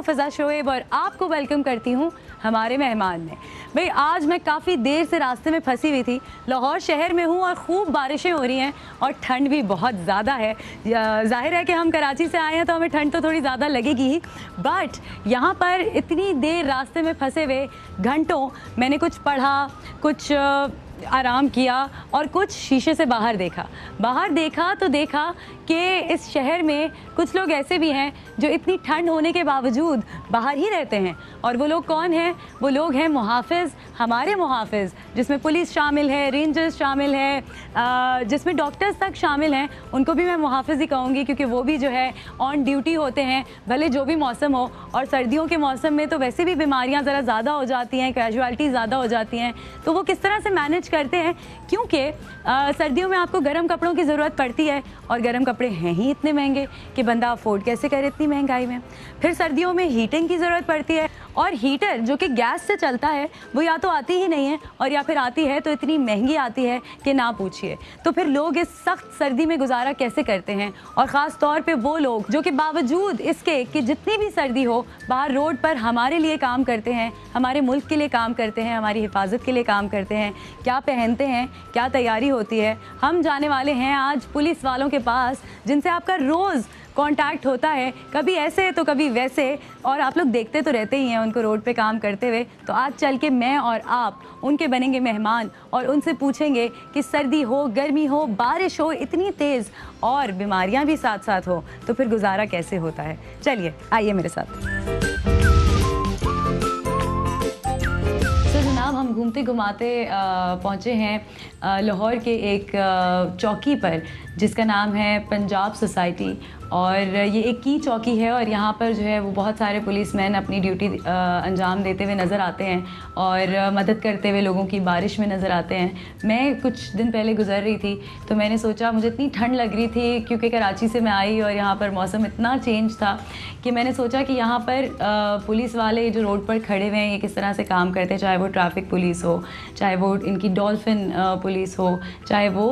फ़िज़ा शोएब और आपको वेलकम करती हूँ हमारे मेहमान में। भाई आज मैं काफ़ी देर से रास्ते में फंसी हुई थी, लाहौर शहर में हूँ और खूब बारिशें हो रही हैं और ठंड भी बहुत ज़्यादा है। जाहिर है कि हम कराची से आए हैं तो हमें ठंड तो थोड़ी ज़्यादा लगेगी ही, बट यहाँ पर इतनी देर रास्ते में फंसे हुए घंटों मैंने कुछ पढ़ा, कुछ आराम किया और कुछ शीशे से बाहर देखा तो देखा कि इस शहर में कुछ लोग ऐसे भी हैं जो इतनी ठंड होने के बावजूद बाहर ही रहते हैं। और वो लोग कौन हैं? वो लोग हैं मुहाफ़िज़, हमारे मुहाफ़िज़, जिसमें पुलिस शामिल है, रेंजर्स शामिल है, जिसमें डॉक्टर्स तक शामिल हैं। उनको भी मैं मुहाफ़िज़ ही कहूँगी क्योंकि वो भी जो है ऑन ड्यूटी होते हैं, भले जो भी मौसम हो। और सर्दियों के मौसम में तो वैसे भी बीमारियाँ ज़रा ज़्यादा हो जाती हैं, कैजुअल्टी ज़्यादा हो जाती हैं, तो वो किस तरह से मैनेज करते हैं, क्योंकि सर्दियों में आपको गर्म कपड़ों की ज़रूरत पड़ती है और गर्म कपड़े हैं ही इतने महंगे कि बंदा अफोर्ड कैसे करे इतनी महंगाई में। फिर सर्दियों में हीटिंग की ज़रूरत पड़ती है और हीटर जो कि गैस से चलता है वो या तो आती ही नहीं है और या फिर आती है तो इतनी महंगी आती है कि ना पूछिए। तो फिर लोग इस सख्त सर्दी में गुजारा कैसे करते हैं, और ख़ास तौर पे वो लोग जो कि बावजूद इसके कि जितनी भी सर्दी हो बाहर रोड पर हमारे लिए काम करते हैं, हमारे मुल्क के लिए काम करते हैं, हमारी हिफाजत के लिए काम करते हैं। क्या पहनते हैं, क्या तैयारी होती है। हम जाने वाले हैं आज पुलिस वालों के पास जिनसे आपका रोज़ कांटेक्ट होता है, कभी ऐसे तो कभी वैसे, और आप लोग देखते तो रहते ही हैं उनको रोड पे काम करते हुए। तो आज चल के मैं और आप उनके बनेंगे मेहमान और उनसे पूछेंगे कि सर्दी हो, गर्मी हो, बारिश हो इतनी तेज़ और बीमारियां भी साथ साथ हो तो फिर गुजारा कैसे होता है। चलिए आइए मेरे साथ। जनाब हम घूमते घुमाते पहुँचे हैं लाहौर के एक चौकी पर जिसका नाम है पंजाब सोसाइटी, और ये एक की चौकी है और यहाँ पर जो है वो बहुत सारे पुलिसमैन अपनी ड्यूटी अंजाम देते हुए नज़र आते हैं और मदद करते हुए लोगों की बारिश में नज़र आते हैं। मैं कुछ दिन पहले गुज़र रही थी तो मैंने सोचा, मुझे इतनी ठंड लग रही थी क्योंकि कराची से मैं आई और यहाँ पर मौसम इतना चेंज था कि मैंने सोचा कि यहाँ पर पुलिस वाले जो रोड पर खड़े हुए हैं ये किस तरह से काम करते हैं, चाहे वो ट्रैफिक पुलिस हो, चाहे वो इनकी डॉल्फिन पुलिस हो, चाहे वो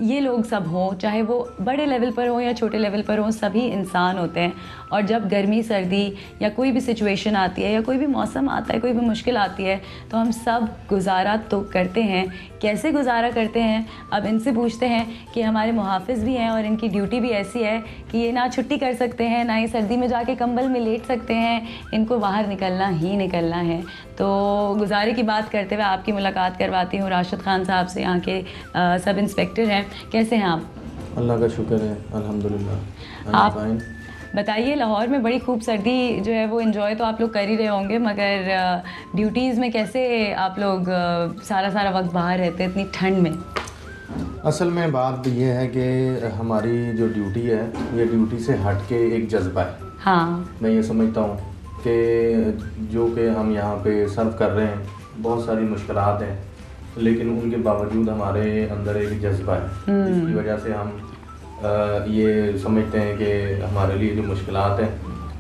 ये लोग सब हों, चाहे वो बड़े लेवल पर हो या छोटे लेवल पर हो, सभी इंसान होते हैं। और जब गर्मी सर्दी या कोई भी सिचुएशन आती है या कोई भी मौसम आता है, कोई भी मुश्किल आती है तो हम सब गुजारा तो करते हैं। कैसे गुजारा करते हैं अब इनसे पूछते हैं कि हमारे मुहाफ़िज़ भी हैं और इनकी ड्यूटी भी ऐसी है कि ये ना छुट्टी कर सकते हैं, ना ही सर्दी में जाके कंबल में लेट सकते हैं, इनको बाहर निकलना ही निकलना है। तो गुजारे की बात करते हुए आपकी मुलाकात करवाती हूँ राशिद खान साहब से, यहाँ के सब इंस्पेक्टर हैं। कैसे हैं आप? अल्लाह का शुक्र है, अल्हम्दुलिल्लाह। आप बताइए, लाहौर में बड़ी खूब सर्दी जो है वो एंजॉय तो आप लोग कर ही रहे होंगे, मगर ड्यूटीज़ में कैसे आप लोग सारा वक्त बाहर रहते हैं इतनी ठंड में? असल में बात ये है कि हमारी जो ड्यूटी है ये ड्यूटी से हट के एक जज्बा है। हाँ, मैं ये समझता हूँ कि जो कि हम यहाँ पे सर्व कर रहे हैं, बहुत सारी मुश्किलात हैं, लेकिन उनके बावजूद हमारे अंदर एक जज्बा है जिसकी वजह से हम ये समझते हैं कि हमारे लिए जो मुश्किलात हैं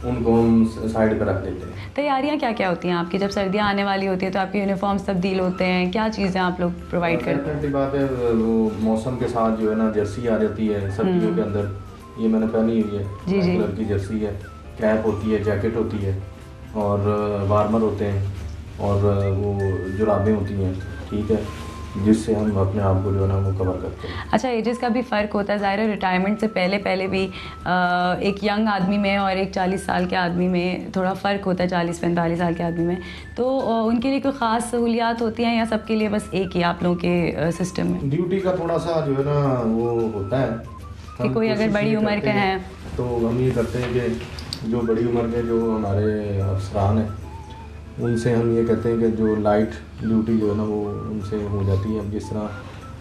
उनको हम साइड पर रख देते हैं। तैयारियाँ क्या क्या होती हैं आपकी जब सर्दियाँ आने वाली होती है तो आपके यूनिफॉर्म्स तब्दील होते हैं, क्या चीज़ें आप लोग प्रोवाइड करते हैं? पहली बात है वो मौसम के साथ जो है ना जर्सी आ जाती है सर्दियों के अंदर, ये मैंने पहनी हुई है, जी जी, कलर की जर्सी है, कैप होती है, जैकेट होती है और वार्मर होते हैं और वो जुराबें होती हैं, ठीक है, जिससे हम अपने आप को जो है ना वो कवर करते हैं। अच्छा, एजेस का भी फ़र्क होता है ज़ाहिर है, रिटायरमेंट से पहले भी एक यंग आदमी में और एक 40 साल के आदमी में थोड़ा फ़र्क होता है, 40-45 साल के आदमी में, तो उनके लिए कोई ख़ास सहूलियात होती हैं या सबके लिए बस एक ही आप लोगों के सिस्टम में? ड्यूटी का थोड़ा सा जो है ना वो होता है कि कोई अगर बड़ी उम्र के हैं तो हम ये करते हैं कि जो बड़ी उम्र के जो हमारे अफसरान हैं उनसे हम ये कहते हैं कि जो लाइट ड्यूटी जो है ना वो उनसे हो जाती है। अब जिस तरह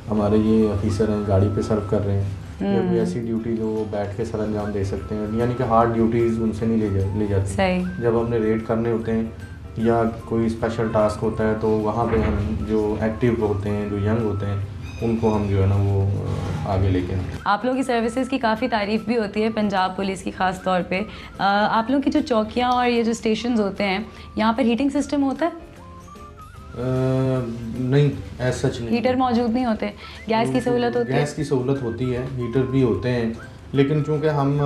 हमारे ये ऑफिसर हैं गाड़ी पे सर्व कर रहे हैं, या कोई ऐसी ड्यूटी जो बैठ के सर अंजाम दे सकते हैं, यानी कि हार्ड ड्यूटीज़ उनसे नहीं ले जाती। सही। जब हमने रेड करने होते हैं या कोई स्पेशल टास्क होता है तो वहाँ पे हम जो एक्टिव होते हैं, जो यंग होते हैं, उनको हम जो है ना वो आगे लेके आते हैं। आप लोगों की सर्विसेज की काफ़ी तारीफ़ भी होती है पंजाब पुलिस की ख़ास तौर पे। आप लोगों की जो चौकियाँ और ये जो स्टेशंस होते हैं यहाँ पर हीटिंग सिस्टम होता है? नहीं, ऐसा सच नहीं। हीटर मौजूद नहीं होते? गैस की सहूलत होती है? गैस की सहूलत होती है, हीटर भी होते हैं, लेकिन चूंकि हम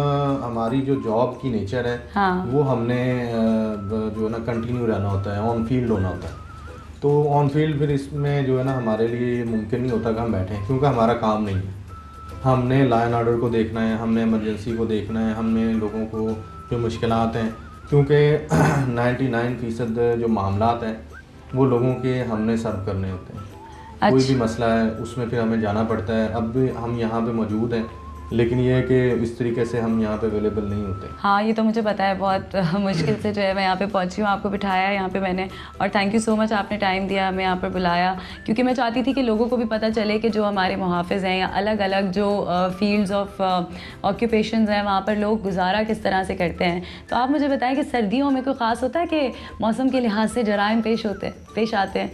हमारी जो जॉब की नेचर है हाँ। वो हमने जो है ना कंटिन्यू रहना होता है, ऑन फील्ड होना होता है। तो ऑन फील्ड फिर इसमें जो है ना हमारे लिए मुमकिन नहीं होता कि हम बैठें, क्योंकि हमारा काम नहीं है। हमने लॉ एंड ऑर्डर को देखना है, हमने इमरजेंसी को देखना है, हमने लोगों को जो मुश्किलात हैं, क्योंकि 99% जो मामलात हैं वो लोगों के हमने सर्व करने होते हैं। कोई भी मसला है उसमें फिर हमें जाना पड़ता है। अब भी हम यहाँ पे मौजूद हैं, लेकिन ये है कि इस तरीके से हम यहाँ पे अवेलेबल नहीं होते। हाँ, ये तो मुझे पता है, बहुत मुश्किल से जो है मैं यहाँ पे पहुँची हूँ, आपको बिठाया यहाँ पे मैंने, और थैंक यू सो मच, आपने टाइम दिया, हमें यहाँ पर बुलाया, क्योंकि मैं चाहती थी कि लोगों को भी पता चले कि जो हमारे मुहाफ़िज़ हैं या अलग अलग जो फील्ड्स ऑफ ऑक्यूपेशंस हैं वहाँ पर लोग गुजारा किस तरह से करते हैं। तो आप मुझे बताएं कि सर्दियों में कोई ख़ास होता है कि मौसम के लिहाज से जराइम पेश आते हैं?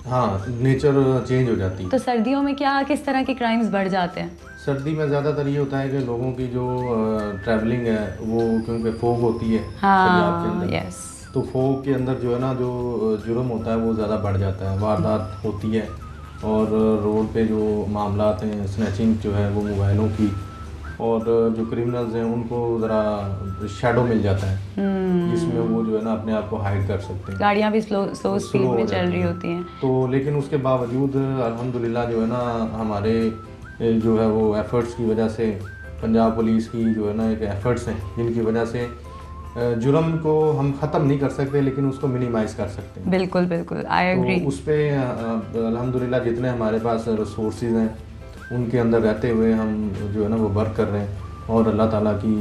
हाँ, नेचर चेंज हो जाती है। तो सर्दियों में क्या किस तरह के क्राइम्स बढ़ जाते हैं? सर्दी में ज़्यादातर ये होता है कि लोगों की जो ट्रैवलिंग है वो, क्योंकि फोग होती है पंजाब के अंदर, यस, तो फोग के अंदर जो है ना जो जुर्म होता है वो ज़्यादा बढ़ जाता है, वारदात होती है। और रोड पे जो मामलात हैं, स्नैचिंग जो है वो मोबाइलों की, और जो क्रिमिनल्स हैं उनको ज़रा शैडो मिल जाता है, जिसमें वो जो है ना अपने आप को हाइड कर सकते हैं। गाड़ियाँ भी स्लो स्पीड में चल रही होती हैं। तो लेकिन उसके बावजूद अल्हम्दुलिल्लाह जो है ना हमारे जो है वो एफ़र्ट्स की वजह से, पंजाब पुलिस की जो है ना एक एफ़र्ट्स हैं जिनकी वजह से जुर्म को हम ख़त्म नहीं कर सकते, लेकिन उसको मिनिमाइज़ कर सकते हैं। बिल्कुल बिल्कुल, आई एग्री। तो उस पर अल्हम्दुलिल्लाह जितने हमारे पास रिसोर्सेज हैं उनके अंदर रहते हुए हम जो है ना वो वर्क कर रहे हैं, और अल्लाह ताला की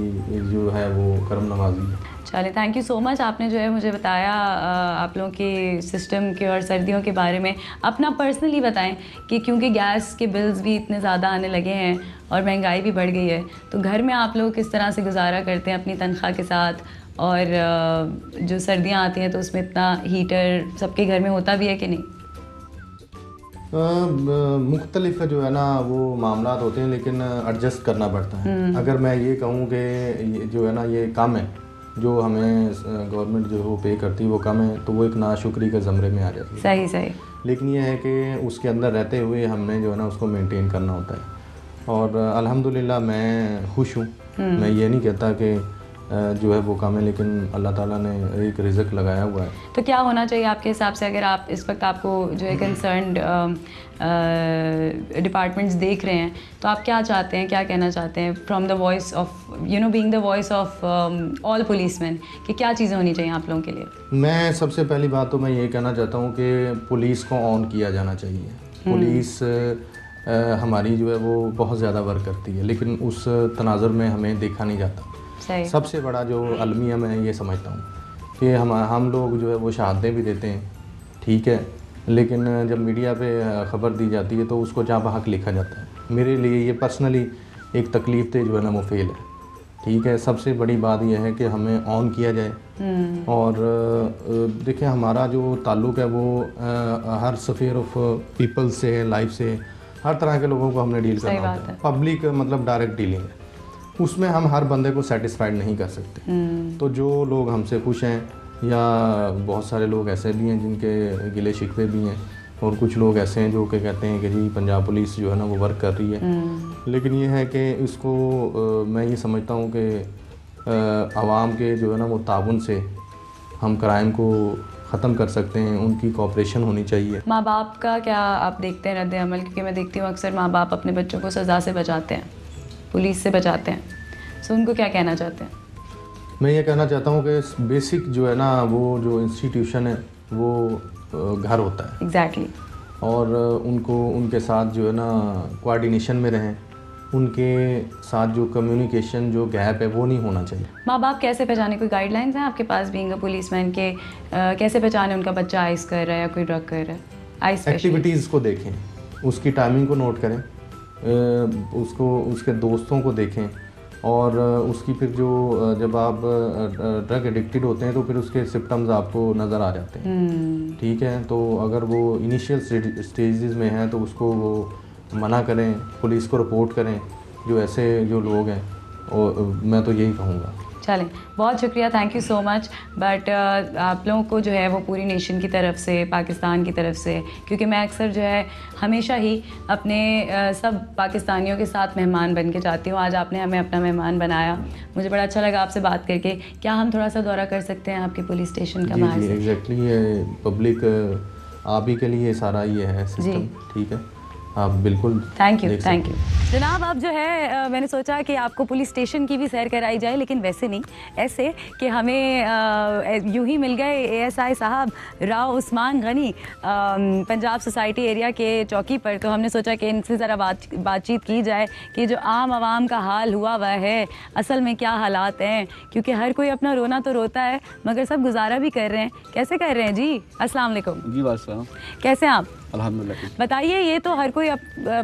जो है वो करम नवाजी है। चलिए, थैंक यू सो मच, आपने जो है मुझे बताया आप लोगों के सिस्टम के और सर्दियों के बारे में। अपना पर्सनली बताएं कि क्योंकि गैस के बिल्स भी इतने ज़्यादा आने लगे हैं और महंगाई भी बढ़ गई है, तो घर में आप लोग किस तरह से गुजारा करते हैं अपनी तनख्वाह के साथ, और जो सर्दियां आती हैं तो उसमें इतना हीटर सबके घर में होता भी है कि नहीं? मुख्तलिफ जो है ना वो मामलात होते हैं, लेकिन एडजस्ट करना पड़ता है। अगर मैं ये कहूँ कि जो है ना ये कम है, जो हमें गवर्नमेंट जो वो पे करती है वो कम है, तो वो एक नाशुक्री के ज़मरे में आ जाती है। सही सही। लेकिन ये है कि उसके अंदर रहते हुए हमने जो है ना उसको मेंटेन करना होता है, और अल्हम्दुलिल्लाह मैं खुश हूँ। मैं ये नहीं कहता कि जो है वो कम है, लेकिन अल्लाह ताला ने एक रिज़्क लगाया हुआ है। तो क्या होना चाहिए आपके हिसाब से, अगर आप इस वक्त आपको जो है कंसर्न्ड डिपार्टमेंट्स देख रहे हैं, तो आप क्या चाहते हैं, क्या कहना चाहते हैं from the voice of being the voice of all policeman, कि क्या चीज़ें होनी चाहिए आप लोगों के लिए? मैं सबसे पहली बात तो मैं ये कहना चाहता हूँ कि पुलिस को ऑन किया जाना चाहिए। पुलिस हमारी जो है वो बहुत ज़्यादा वर्क करती है, लेकिन उस तनाज़ुर में हमें देखा नहीं जाता। सबसे बड़ा जो अलमिया मैं ये समझता हूँ कि हम लोग जो है वो शहादतें भी देते हैं, ठीक है, लेकिन जब मीडिया पे ख़बर दी जाती है तो उसको जहाँ बहक लिखा जाता है। मेरे लिए ये पर्सनली एक तकलीफ थे जो है ना वो फेल है, ठीक है। सबसे बड़ी बात यह है कि हमें ऑन किया जाए, और देखिए हमारा जो ताल्लुक़ है वो हर स्फीयर ऑफ पीपल से, लाइफ से, हर तरह के लोगों को हमने डील करना होता है। पब्लिक मतलब डायरेक्ट डीलिंग है, उसमें हम हर बंदे को सेटिस्फाइड नहीं कर सकते। तो जो लोग हमसे खुश हैं, या बहुत सारे लोग ऐसे भी हैं जिनके गिले शिकवे भी हैं, और कुछ लोग ऐसे हैं जो कि कहते हैं कि जी पंजाब पुलिस जो है ना वो वर्क कर रही है। लेकिन ये है कि इसको मैं ये समझता हूँ कि आवाम के जो है ना वो ताउन से हम क्राइम को ख़त्म कर सकते हैं, उनकी कोऑपरेशन होनी चाहिए। माँ बाप का क्या आप देखते हैं रद्द अमल? क्योंकि मैं देखती हूँ अक्सर माँ बाप अपने बच्चों को सज़ा से बचाते हैं, पुलिस से बचाते हैं, सो उनको क्या कहना चाहते हैं? मैं ये कहना चाहता हूँ कि बेसिक जो है ना वो जो इंस्टीट्यूशन है वो घर होता है। एग्जैक्टली। और उनको उनके साथ जो है ना कोऑर्डिनेशन में रहें, उनके साथ जो कम्युनिकेशन जो गैप है वो नहीं होना चाहिए। माँ बाप कैसे पहचाने, कोई गाइडलाइंस हैं आपके पास बीइंग अ पुलिसमैन के कैसे पहचाने उनका बच्चा आइस कर रहा है या कोई ड्रग कर रहा है? आइस एक्टिविटीज़ को देखें, उसकी टाइमिंग को नोट करें, उसको उसके दोस्तों को देखें, और उसकी फिर जो जब आप ड्रग एडिक्टेड होते हैं तो फिर उसके सिम्टम्स आपको नज़र आ जाते हैं, ठीक है। तो अगर वो इनिशियल स्टेजेस में है तो उसको वो मना करें, पुलिस को रिपोर्ट करें जो ऐसे जो लोग हैं, और मैं तो यही कहूँगा। चलें, बहुत शुक्रिया, thank you so much. But आप लोगों को जो है वो पूरी नेशन की तरफ से, पाकिस्तान की तरफ से, क्योंकि मैं अक्सर जो है हमेशा ही अपने सब पाकिस्तानियों के साथ मेहमान बन के जाती हूँ। आज आपने हमें अपना मेहमान बनाया, मुझे बड़ा अच्छा लगा आपसे बात करके। क्या हम थोड़ा सा दौरा कर सकते हैं आपके पुलिस स्टेशन का बाहर से? एग्जैक्टली, ये पब्लिक आप ही के लिए सारा ये है सिस्टम, ठीक है, आप बिल्कुल थैंक यू जनाब। अब जो है मैंने सोचा कि आपको पुलिस स्टेशन की भी सैर कराई जाए, लेकिन वैसे नहीं, ऐसे कि हमें यूं ही मिल गए ASI साहब राव उस्मान गनी पंजाब सोसाइटी एरिया के चौकी पर, तो हमने सोचा कि इनसे ज़रा बातचीत की जाए कि जो आम आवाम का हाल हुआ वह है, असल में क्या हालात हैं, क्योंकि हर कोई अपना रोना तो रोता है मगर सब गुजारा भी कर रहे हैं। कैसे कर रहे हैं जी? अस्सलाम वालेकुम। जी वालेकुम। कैसे हैं आप? अल्हम्दुलिल्लाह। बताइए, ये तो हर कोई अब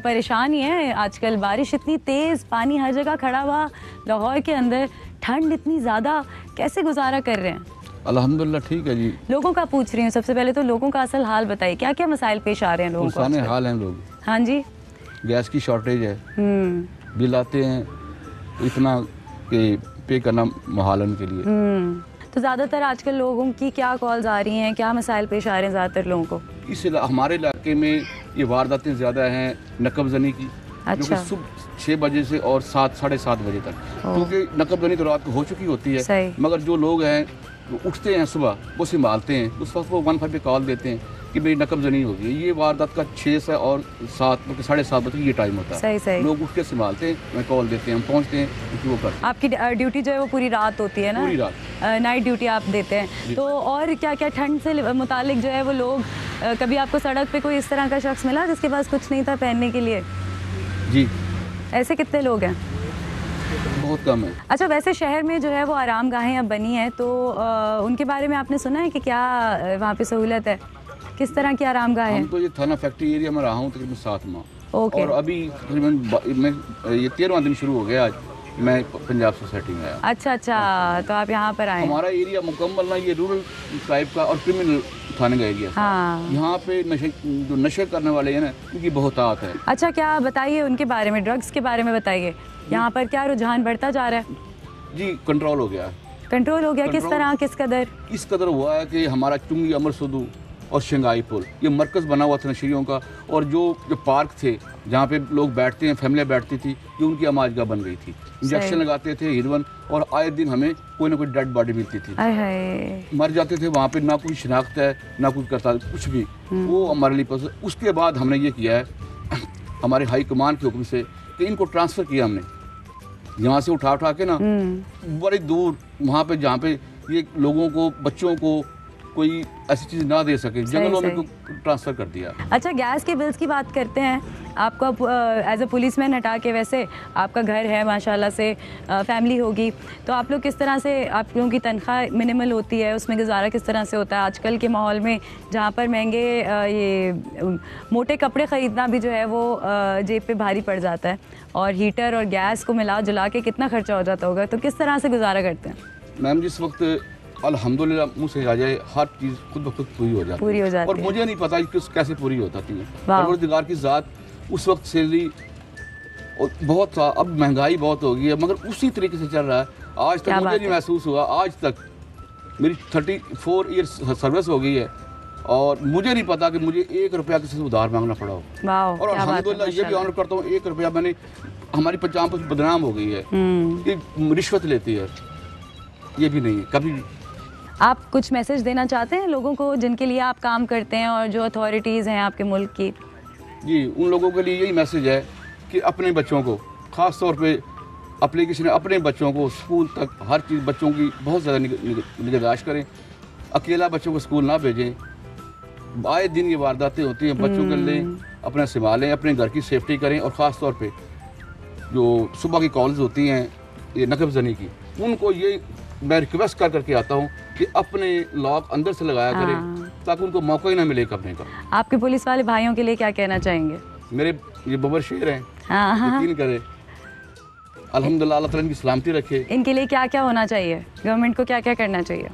परेशान ही है आजकल, बारिश इतनी तेज़, पानी हर जगह खड़ा हुआ, लाहौर के अंदर ठंड इतनी ज़्यादा, कैसे गुजारा कर रहे हैं? अल्हम्दुलिल्लाह ठीक है जी। लोगों का पूछ रही हूँ, सबसे पहले तो लोगों का असल हाल बताइए, क्या क्या मसाइल पेश आ रहे हैं लोगों को? पुरसाने हाल हैं लोग। हाँ जी। गैस की शॉर्टेज है, बिल आते हैं इतना कि पे करना मुहाल है उनके लिए। तो ज़्यादातर आजकल लोगों की क्या कॉल्स आ रही हैं, क्या मसाइल पेश आ रहे हैं ज़्यादातर लोगों को? हमारे इलाके में ये वारदातें ज़्यादा हैं नकबजनी की, जो कि सुबह 6 बजे से और 7 साढ़े 7 बजे तक, क्योंकि नकबजनी तो रात को हो चुकी होती है, मगर जो लोग हैं वो उठते हैं सुबह, वो संभालते हैं, उस वक्त वो 15 पे कॉल देते हैं कि मेरी नकबजनी हो गई। ये वारदात का 6 से और 7 साढ़े 7 बजे ये टाइम होता है। सही। लोग उठ के संभालते हैं, मैं कॉल देते हैं, हम पहुँचते हैं, क्योंकि वो करते हैं। आपकी ड्यूटी जो है वो पूरी रात होती है ना? पूरी रात नाइट ड्यूटी आप देते हैं। तो और क्या क्या ठंड से मुतालिक जो है वो लोग, कभी आपको सड़क पे कोई इस तरह का शख्स मिला जिसके पास कुछ नहीं था पहनने के लिए? जी। ऐसे कितने लोग हैं? बहुत कम है। अच्छा, वैसे शहर में जो है वो आराम गाहें अब बनी हैं, तो उनके बारे में आपने सुना है कि क्या वहाँ पे सहूलत है? किस तरह की आराम गाह है? हम तो ये थाना फैक्ट्री एरिया में रहा हूँ तकरीबन 7 माह, और अभी तकरीबन ये 13वां दिन शुरू हो गया आज मैं पंजाब सोसाइटी में आया। अच्छा, तो आप यहाँ पर आए? हमारा एरिया मुकम्मल ना ये रूरल टाइप का और क्रिमिनल थाने का एरिया। हाँ। यहाँ पे जो नशे करने वाले हैं ना, उनकी बहुतात है। अच्छा, क्या बताइए उनके बारे में, ड्रग्स के बारे में बताइए, यहाँ पर क्या रुझान बढ़ता जा रहा है? जी, कंट्रोल हो गया। कंट्रोल हो गया? किस तरह, किस कदर? इस कदर हुआ है कि हमारा चुंगी अमर सुदू और शंघाई पुल ये मरकज़ बना हुआ था नशेरियों का, और जो पार्क थे जहाँ पे लोग बैठते हैं, फैमिलियाँ बैठती थी, ये उनकी आमाजगाह बन गई थी। इंजेक्शन लगाते थे हिरवन, और आए दिन हमें कोई ना कोई डेड बॉडी मिलती थी, मर जाते थे वहाँ पे, ना कोई शिनाख्त है ना कोई करता कुछ भी, वो हमारे लिए पसंद। उसके बाद हमने ये किया है हमारे हाई कमान के हुक्म से कि इनको ट्रांसफ़र किया हमने यहाँ से उठा के ना बड़ी दूर, वहाँ पे जहाँ पे ये लोगों को, बच्चों को कोई ऐसी चीज़ ना दे सके, जंगलों में ट्रांसफ़र कर दिया। अच्छा, गैस के बिल्स की बात करते हैं, आपको एज अ पुलिसमैन हटा के, वैसे आपका घर है माशाल्लाह से, फैमिली होगी, तो आप लोग किस तरह से, आप लोगों की तनख्वाह मिनिमल होती है, उसमें गुजारा किस तरह से होता है आजकल के माहौल में, जहाँ पर महंगे ये मोटे कपड़े ख़रीदना भी जो है वो जेब पे भारी पड़ जाता है, और हीटर और गैस को मिला जुला के कितना खर्चा हो जाता होगा, तो किस तरह से गुजारा करते हैं? मैम, जिस वक्त अल्हम्दुलिल्लाह मुँह से आ जाए, हर चीज़ खुद ब खुद पूरी हो जाती है, और मुझे नहीं पता कि कैसे पूरी होता थी। परवरदिगार की ज़ात, उस वक्त सैलरी बहुत था, अब महंगाई बहुत हो गई है, मगर उसी तरीके से चल रहा है। आज तक मुझे नहीं महसूस हुआ, आज तक मेरी 34 ईयर्स सर्विस हो गई है, और मुझे नहीं पता कि मुझे 1 रुपया किसी से उधार मांगना पड़ा हो। और अल्हम्दुलिल्लाह ये भी ऑनर करता हूँ, 1 रुपया मैंने, हमारी पंचायत बदनाम हो गई है कि रिश्वत लेती है, ये भी नहीं है कभी भी। आप कुछ मैसेज देना चाहते हैं लोगों को जिनके लिए आप काम करते हैं और जो अथॉरिटीज़ हैं आपके मुल्क की? जी, उन लोगों के लिए यही मैसेज है कि अपने बच्चों को, ख़ास तौर पे एप्लीकेशन, अपने बच्चों को स्कूल तक, हर चीज़ बच्चों की बहुत ज़्यादा निगहदाश्त करें, अकेला बच्चों को स्कूल ना भेजें। आए दिन ये वारदातें होती हैं, बच्चों के लिए अपना संभालें, अपने घर की सेफ्टी करें, और ख़ास तौर पे जो सुबह की कॉल्स होती हैं ये नकबजनी की, उनको ये मैं रिक्वेस्ट करके आता हूँ कि अपने लॉक अंदर से लगाया करें, ताकि उनको मौका ही ना मिले करने का। आपके पुलिस वाले भाइयों के लिए क्या कहना चाहेंगे? मेरे ये बबर शेर हैं, यकीन करें, अल्हम्दुलिल्लाह, अल्लाह ताला इनकी सलामती रखे। इनके लिए क्या क्या होना चाहिए? गवर्नमेंट को क्या क्या करना चाहिए?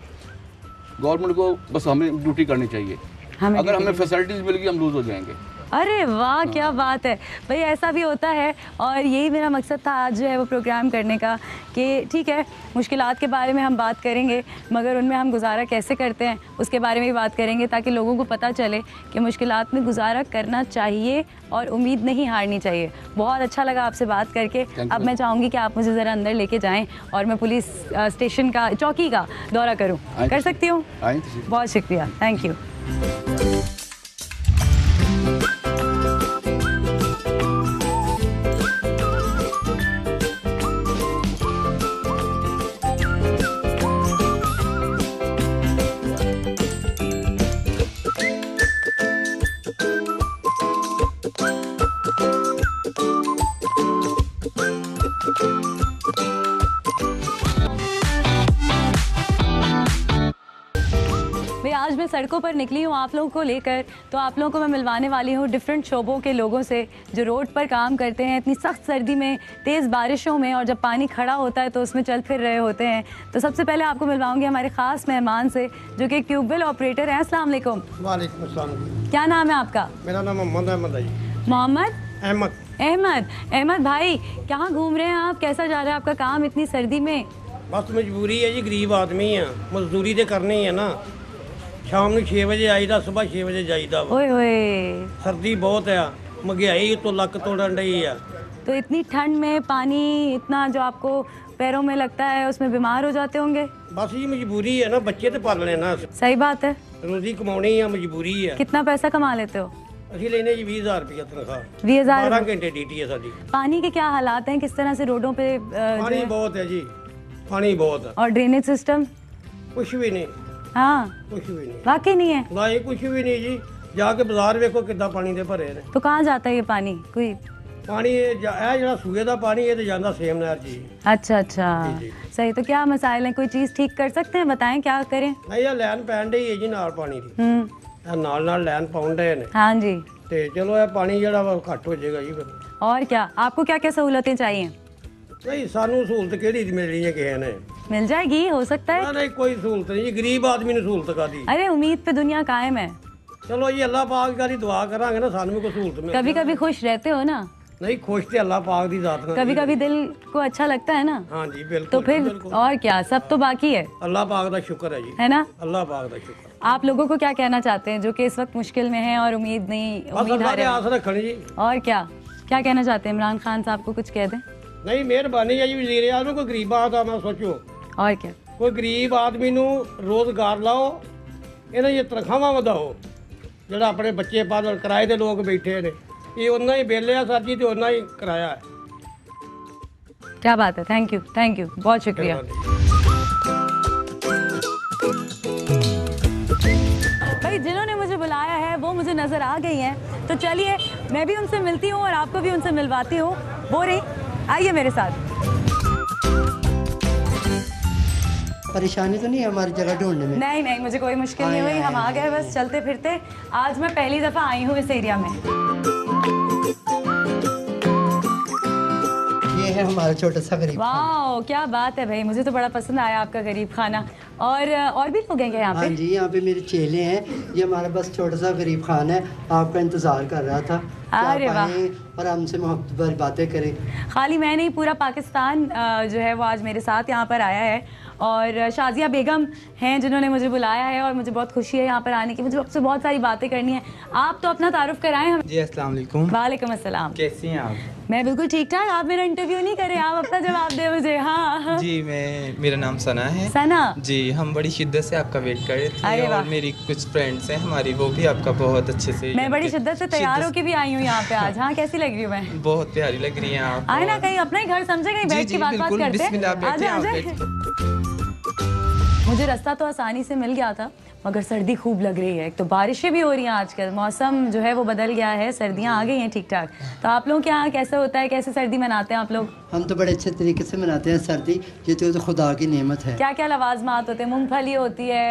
गवर्नमेंट को बस हमें ड्यूटी करनी चाहिए। अगर हमें फैसिलिटीज़ मिल गई, हम लूज़ हो जाएंगे। अरे वाह, क्या बात है भाई, ऐसा भी होता है। और यही मेरा मकसद था आज जो है वो प्रोग्राम करने का कि ठीक है, मुश्किलात के बारे में हम बात करेंगे, मगर उनमें हम गुजारा कैसे करते हैं उसके बारे में भी बात करेंगे, ताकि लोगों को पता चले कि मुश्किलात में गुजारा करना चाहिए और उम्मीद नहीं हारनी चाहिए। बहुत अच्छा लगा आपसे बात करके। अब मैं चाहूँगी कि आप मुझे ज़रा अंदर लेके जाएँ और मैं पुलिस स्टेशन का, चौकी का दौरा करूँ। कर सकती हूँ? बहुत शुक्रिया, थैंक यू। भाई आज मैं सड़कों पर निकली हूँ आप लोगों को लेकर, तो आप लोगों को मैं मिलवाने वाली हूँ डिफरेंट शोबों के लोगों से जो रोड पर काम करते हैं इतनी सख्त सर्दी में, तेज़ बारिशों में, और जब पानी खड़ा होता है तो उसमें चल फिर रहे होते हैं। तो सबसे पहले आपको मिलवाऊंगी हमारे ख़ास मेहमान से जो कि एक ट्यूबवेल ऑपरेटर हैं। अस्सलाम वालेकुम। वालेकुम अस्सलाम। क्या नाम है आपका? मेरा नाम मोहम्मद अहमद है जी। मोहम्मद अहमद। अहमद भाई, कहाँ घूम रहे हैं आप? कैसा जा रहा है आपका काम इतनी सर्दी में? बस मजबूरी है जी, गरीब आदमी है, मजदूरी तो करनी है ना। शाम ਨੂੰ 6 ਵਜੇ ਆਈਦਾ, ਸਵੇਰ 6 ਵਜੇ ਜਾਈਦਾ। ओए होए, सर्दी बहुत है, महंगाई तो लक तोड़न रही है। तो इतनी ठंड में पानी इतना जो आपको पैरों में लगता है उसमें बीमार हो जाते होंगे। बस ये मजबूरी है ना, बच्चे तो पालने ना, सही बात है। रोजी कमानी है, मजबूरी है। कितना पैसा कमा लेते हो? ਅਸੀਂ ਲੈਨੇ ਜੀ 20000 रुपया तनख्वाह। 20,000। 12 घंटे ड्यूटी है साडी। पानी के क्या हालात हैं, किस तरह से रोडों पे पानी बहुत है जी, पानी बहुत है। और ड्रेनेज सिस्टम? कुछ भी नहीं, हाँ, कुछ भी नहीं, वाकई नहीं है। ना ये कुछ भी नहीं जी। जाके बाजार वेखो कितना पानी दे भरे ने। तो कहाँ जाता है ये पानी? कोई पानी ये ਜਿਹੜਾ ਸੂਏ ਦਾ ਪਾਣੀ ਇਹ ਤੇ ਜਾਂਦਾ ਸੇਮ ਨਹਿਰ ਜੀ। अच्छा अच्छा, सही। तो क्या मसाइल हैं, कोई चीज़ ठीक कर सकते हैं? बताएं क्या करें। ਨਹੀਂ ਇਹ ਲੈਣ ਪੈਣ ਡਈ ਹੈ ਜੀ ਨਾਲ ਪਾਣੀ ਦੀ। ਇਹ ਨਾਲ ਨਾਲ ਲੈਣ ਪਾਉਣ ਡਏ ਨੇ हाँ जी। ਤੇ ਚਲੋ ਇਹ ਪਾਣੀ ਜਿਹੜਾ ਵਾ ਘੱਟ ਹੋ ਜਾਏਗਾ ਜੀ ਫਿਰ। और क्या, आपको क्या क्या सहूलतें चाहिए? ਨਹੀਂ ਸਾਨੂੰ ਸਹੂਲਤ ਕਿਹੜੀ ਦੀ ਮਿਲਣੀ ਹੈ ਕਿਸੇ ਨੇ? मिल जाएगी, हो सकता है। ਨਾ ਨਹੀਂ ਕੋਈ ਸਹੂਲਤ ਨਹੀਂ ਜੀ, ਗਰੀਬ ਆਦਮੀ ਨੂੰ ਸਹੂਲਤ ਕਾਦੀ। अरे उम्मीद पे दुनिया कायम है। ਚਲੋ ਜੀ ਅੱਲਾਹ ਪਾਕ ਦੀ ਦੁਆ ਕਰਾਂਗੇ ਨਾ, ਸਾਨੂੰ ਵੀ ਕੋਈ ਸਹੂਲਤ ਮਿਲ। कभी कभी खुश रहते हो ना, ਨਹੀਂ ਖੁਸ਼ ਤੇ ਅੱਲਾਹ ਪਾਕ ਦੀ ਜ਼ਾਤ ਨਾਲ। कभी कभी दिल को अच्छा लगता है ना, हाँ जी बिल्कुल। तो फिर बिल्कुल। और क्या, सब तो बाकी है अल्लाह पाक का शुक्र है जी, है ना। अल्लाह पाक का शुक्र। आप लोगों को क्या कहना चाहते हैं जो कि इस वक्त मुश्किल में हैं और उम्मीद नहीं, बस उम्मीद अल्लाह हारे ने हैं? आस रखनी जी। और क्या क्या कहना चाहते हैं? इमरान खान साहब को कुछ कह दें। नहीं मेहरबानी है जी, वजीर आज़म कोई गरीब आदमी सोचो, और क्या, ਕੋਈ ਗਰੀਬ ਆਦਮੀ ਨੂੰ ਰੋਜ਼ਗਾਰ ਲਾਓ, ਇਹਨਾਂ ਦੀਆਂ ਤਨਖਾਹਾਂ ਵਧਾਓ, ਜਿਹੜਾ ਆਪਣੇ ਬੱਚੇ ਪਾਲਣ, ਕਿਰਾਏ ਦੇ ਲੋਕ ਬੈਠੇ ਨੇ, ਇਹ ਉਹਨਾਂ ਹੀ ਬਿੱਲ ਆ ਸਰ ਜੀ ਤੇ ਉਹਨਾਂ ਹੀ ਕਿਰਾਇਆ ਹੈ। क्या बात है। थैंक यू, बहुत शुक्रिया। भाई जिन्होंने मुझे बुलाया है वो मुझे नज़र आ गई हैं, तो चलिए मैं भी उनसे मिलती हूँ और आपको भी उनसे मिलवाती हूँ। बोरी, आइए मेरे साथ। परेशानी तो नहीं है हमारी जगह ढूंढने में? नहीं नहीं, मुझे कोई मुश्किल नहीं हुई, हम आ गए बस चलते फिरते। आज मैं पहली दफ़ा आई हूँ इस एरिया में। ये है हमारा छोटा सा गरीब खाना। वाह, क्या बात है भाई, मुझे तो बड़ा पसंद आया आपका गरीब खाना। और भी लोग हैं क्या यहाँ हाँ पे? जी, यहाँ पे मेरे चेले हैं, ये हमारा बस छोटा सा गरीब खाना है, आपका इंतजार कर रहा था। अरे वाह। और हमसे मोहब्बत भरी बातें करें। खाली मैं नहीं, पूरा पाकिस्तान जो है वो आज मेरे साथ यहाँ पर आया है। और शाजिया बेगम हैं जिन्होंने मुझे बुलाया है और मुझे बहुत खुशी है यहाँ पर आने की। मुझे आपसे बहुत सारी बातें करनी है। आप तो अपना तारुफ कराएं हम। जी अस्सलाम वालेकुम। वालेकुम अस्सलाम। कैसी हैं आप? मैं बिल्कुल ठीक ठाक। आप मेरा इंटरव्यू नहीं करें, आप अपना जवाब दें मुझे। हाँ जी मेरा नाम सना है। सना जी, हम बड़ी शिद्दत से आपका वेट कर रहे अरे थे वाह। और मेरी कुछ फ्रेंड्स हैं हमारी, वो भी आपका बहुत अच्छे से। मैं बड़ी शिद्दत से तैयार होकर भी आई हूँ यहाँ पे आज। हाँ, कैसी लग रही हूँ मैं? बहुत प्यारी लग रही हैं आप। आए ना, कहीं अपना ही घर समझे, कहीं जी, बैठ जी, के बात बिल्कुल, करते हैं। बिस्मिल्लाह, बैठिए, आजा, आप आजा। बैठिए। मुझे रास्ता तो आसानी से मिल गया था, मगर सर्दी खूब लग रही है। एक तो बारिशें भी हो रही हैं आजकल, मौसम जो है वो बदल गया है, सर्दियाँ आ गई हैं ठीक ठाक। तो आप लोग के यहाँ कैसे होता है, कैसे सर्दी मनाते हैं आप लोग? हम तो बड़े अच्छे तरीके से मनाते हैं सर्दी, ये तो खुदा की नेमत है। क्या क्या लवाजमात होते हैं? मूंगफली होती है